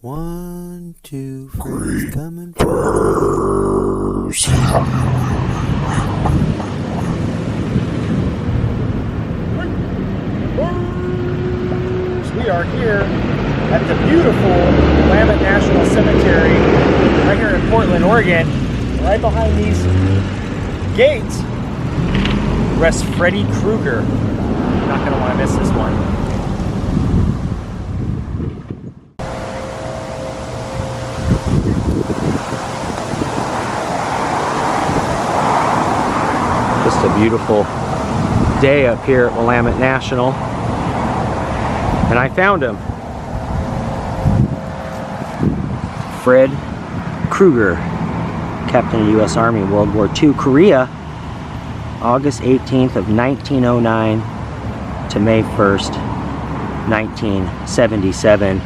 1, 2, Freddy's coming for us. We are here at the beautiful Willamette National Cemetery right here in Portland, Oregon. Right behind these gates rests Freddy Krueger. Not going to want to miss this one. Just a beautiful day up here at Willamette National. And I found him. Fred Krueger, Captain of the U.S. Army, World War II, Korea, August 18th of 1909 to May 1st, 1977.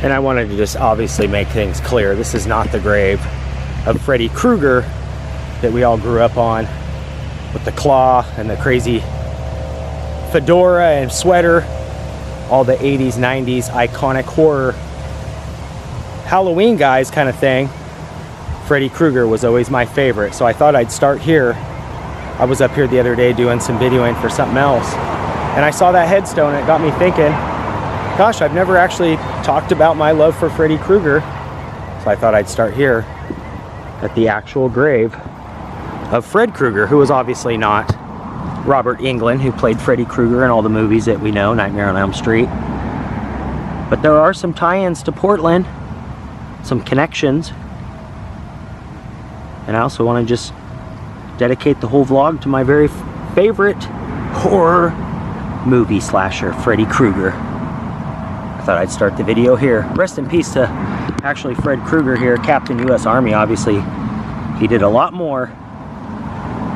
And I wanted to just obviously make things clear. This is not the grave of Freddy Krueger that we all grew up on, with the claw and the crazy fedora and sweater, all the 80s, 90s iconic horror Halloween guys kind of thing. Freddy Krueger was always my favorite, so I thought I'd start here. I was up here the other day doing some videoing for something else, and I saw that headstone and it got me thinking, gosh, I've never actually talked about my love for Freddy Krueger, so I thought I'd start here at the actual grave of Fred Krueger, who was obviously not Robert Englund, who played Freddy Krueger in all the movies that we know, Nightmare on Elm Street. But there are some tie-ins to Portland, some connections. And I also want to just dedicate the whole vlog to my very favorite horror movie slasher, Freddy Krueger. I thought I'd start the video here. Rest in peace to actually Fred Krueger here, Captain U.S. Army. Obviously, he did a lot more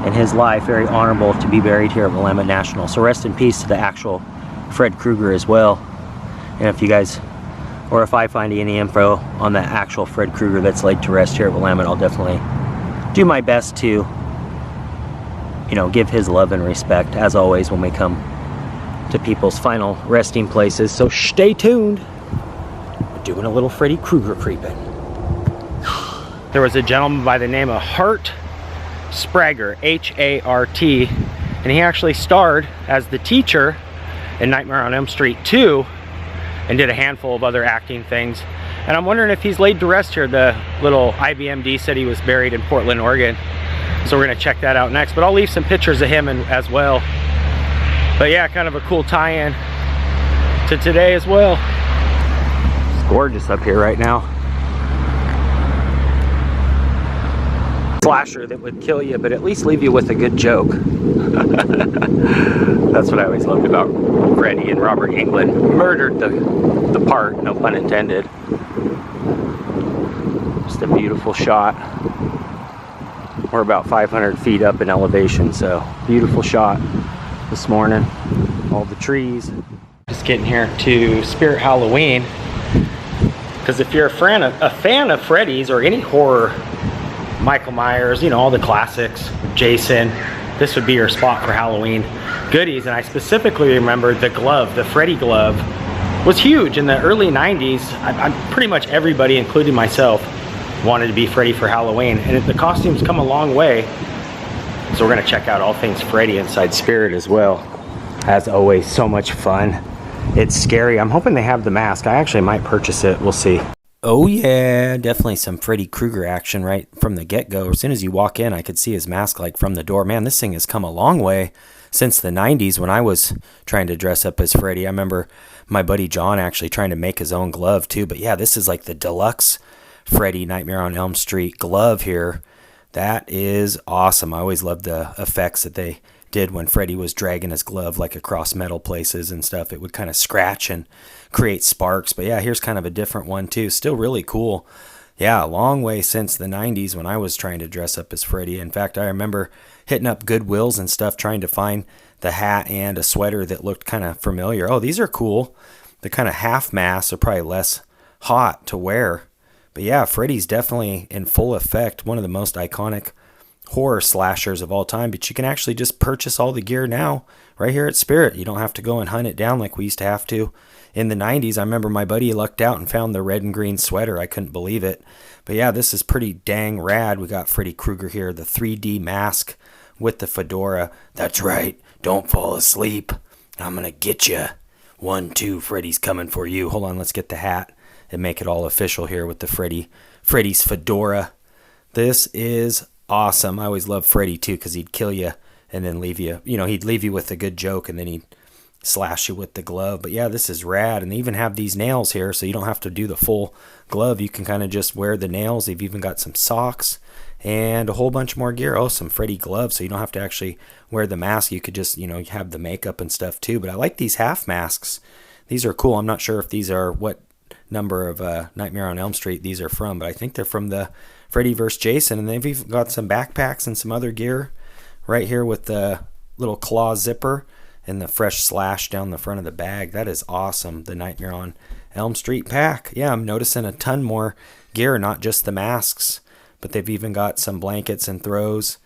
in his life. Very honorable to be buried here at Willamette National. So rest in peace to the actual Fred Krueger as well. And if you guys, or if I find any info on the actual Fred Krueger that's laid to rest here at Willamette, I'll definitely do my best to, you know, give his love and respect, as always, when we come to people's final resting places. So stay tuned. We're doing a little Freddy Krueger creeping. There was a gentleman by the name of Hart Sprager, H-A-R-T, and he actually starred as the teacher in Nightmare on Elm Street 2 and did a handful of other acting things. And I'm wondering if he's laid to rest here. The little IBMD said he was buried in Portland, Oregon. So we're gonna check that out next, but I'll leave some pictures of him as well. But yeah, kind of a cool tie-in to today as well. It's gorgeous up here right now. Slasher that would kill you, but at least leave you with a good joke. That's what I always loved about Freddy, and Robert Englund murdered the part, no pun intended. Just a beautiful shot. We're about 500 feet up in elevation, so beautiful shot this morning. All the trees. Just getting here to Spirit Halloween, because if you're a fan of Freddy's or any horror, Michael Myers, you know, all the classics, Jason, this would be your spot for Halloween goodies. And I specifically remember the glove, the Freddy glove, was huge in the early 90s. I'm pretty much everybody, including myself, wanted to be Freddy for Halloween. And the costumes come a long way. So we're gonna check out all things Freddy inside Spirit as well. As always, so much fun. It's scary. I'm hoping they have the mask. I actually might purchase it, we'll see. Oh yeah, definitely some Freddy Krueger action right from the get-go. As soon as you walk in, I could see his mask like from the door. Man, this thing has come a long way since the 90s when I was trying to dress up as Freddy. I remember my buddy John actually trying to make his own glove too. But yeah, this is like the deluxe Freddy Nightmare on Elm Street glove here. That is awesome. I always loved the effects that they did when Freddy was dragging his glove like across metal places and stuff. It would kind of scratch and create sparks. But yeah, here's kind of a different one too. Still really cool. Yeah, a long way since the 90s when I was trying to dress up as Freddy. In fact, I remember hitting up Goodwills and stuff trying to find the hat and a sweater that looked kind of familiar. Oh, these are cool. The kind of half masks are probably less hot to wear. But yeah, Freddy's definitely in full effect. One of the most iconic horror slashers of all time, but you can actually just purchase all the gear now right here at Spirit. You don't have to go and hunt it down like we used to have to in the 90s. I remember my buddy lucked out and found the red and green sweater. I couldn't believe it. But yeah, this is pretty dang rad. We got Freddy Krueger here, the 3D mask with the fedora. That's right. Don't fall asleep. I'm going to get you. 1, 2, Freddy's coming for you. Hold on, let's get the hat and make it all official here with the Freddy's fedora. This is awesome. I always loved Freddy too, because he'd kill you and then leave you, he'd leave you with a good joke and then he'd slash you with the glove. But yeah, this is rad. And they even have these nails here, so you don't have to do the full glove. You can kind of just wear the nails. They've even got some socks and a whole bunch more gear. Oh, some Freddy gloves, so you don't have to actually wear the mask. You could just, have the makeup and stuff too. But I like these half masks. These are cool. I'm not sure if these are what number of Nightmare on Elm Street these are from, but I think they're from the Freddy vs. Jason. And they've even got some backpacks and some other gear right here with the little claw zipper and the fresh slash down the front of the bag. That is awesome. The Nightmare on Elm Street pack. Yeah, I'm noticing a ton more gear, not just the masks, but they've even got some blankets and throws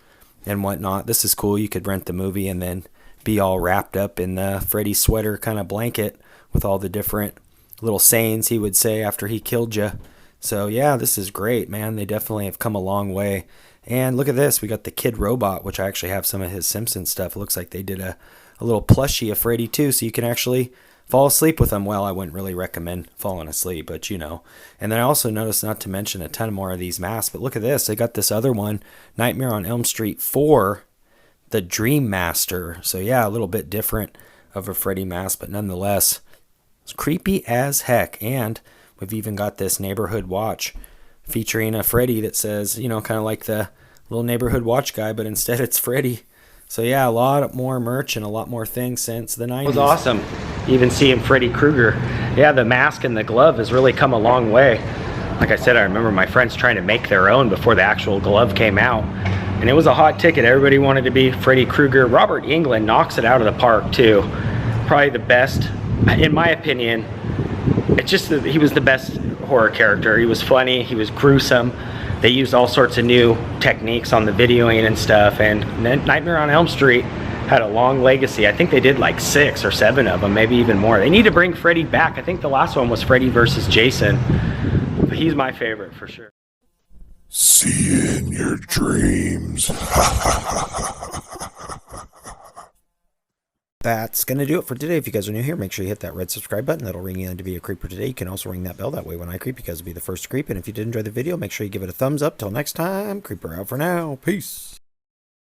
and whatnot. This is cool. You could rent the movie and then be all wrapped up in the Freddy sweater kind of blanket with all the different little sayings he would say after he killed you. So yeah, this is great, man. They definitely have come a long way. And look at this. We got the Kid Robot, which I actually have some of his Simpsons stuff. It looks like they did a little plushie of Freddy too, so you can actually fall asleep with them. Well, I wouldn't really recommend falling asleep, but And then I also noticed, not to mention a ton more of these masks, but look at this. They got this other one, Nightmare on Elm Street 4, the Dream Master. So yeah, a little bit different of a Freddy mask, but nonetheless, it's creepy as heck. And we've even got this neighborhood watch featuring a Freddy that says, kind of like the little neighborhood watch guy, but instead it's Freddy. So yeah, a lot more merch and a lot more things since the 90s. It was awesome. Even seeing Freddy Krueger. Yeah, the mask and the glove has really come a long way. Like I said, I remember my friends trying to make their own before the actual glove came out. And it was a hot ticket. Everybody wanted to be Freddy Krueger. Robert Englund knocks it out of the park too. Probably the best, in my opinion. It's just that he was the best horror character. He was funny, he was gruesome. They used all sorts of new techniques on the videoing and stuff, and Nightmare on Elm Street had a long legacy. I think they did like 6 or 7 of them, maybe even more. They need to bring Freddy back. I think the last one was Freddy vs. Jason. But he's my favorite for sure. See you in your dreams. That's going to do it for today. If you guys are new here, make sure you hit that red subscribe button. That'll ring you in to be a creeper today. You can also ring that bell. That way when I creep, you guys will be the first to creep. And if you did enjoy the video, make sure you give it a thumbs up. Till next time, creeper out for now. Peace.